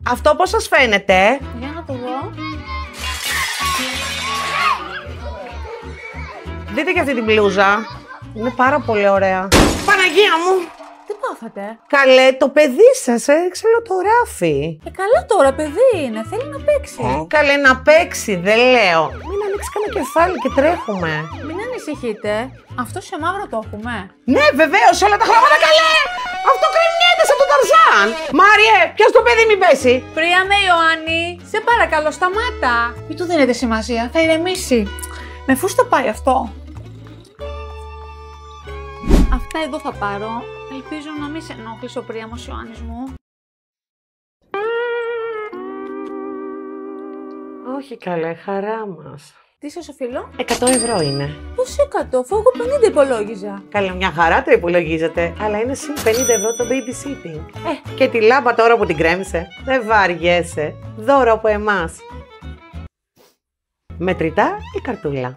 Αυτό πώς σας φαίνεται? Για να το δω. Δείτε και αυτή την μπλούζα. Είναι πάρα πολύ ωραία. Παναγία μου! Τι πάθατε? Καλέ, το παιδί σας ξελοτογράφει. Καλά τώρα, παιδί είναι. Θέλει να παίξει. Καλέ, να παίξει, δεν λέω. Μην ανοίξει κανένα κεφάλι και τρέχουμε. Μην ανησυχείτε. Αυτό σε μαύρο το έχουμε. Ναι, βεβαίως, όλα τα χρώματα, καλέ! Αυτό κρεμιέται σαν τον Ταρζάν. Μάριε, ποιος το παιδί μην πέσει. Πρία με Ιωάννη, σε παρακαλώ σταμάτα. Μην του δίνετε σημασία, θα ηρεμήσει. Με φούστα πάει αυτό. Αυτά εδώ θα πάρω. Ελπίζω να μην σε ενόχλησε ο Πρίαμος Ιωάννης μου. Όχι καλέ, χαρά μας. Τι σας οφείλω? 100 ευρώ είναι. Πώς 100, αφού εγώ 50 υπολόγιζα. Καλέ, μια χαρά το υπολογίζετε, αλλά είναι συν 50 ευρώ το babysitting. Και τη λάμπα τώρα που την κρέμισε. Δεν βαριέσαι. Δώρο από εμάς. Μετρητά ή καρτούλα?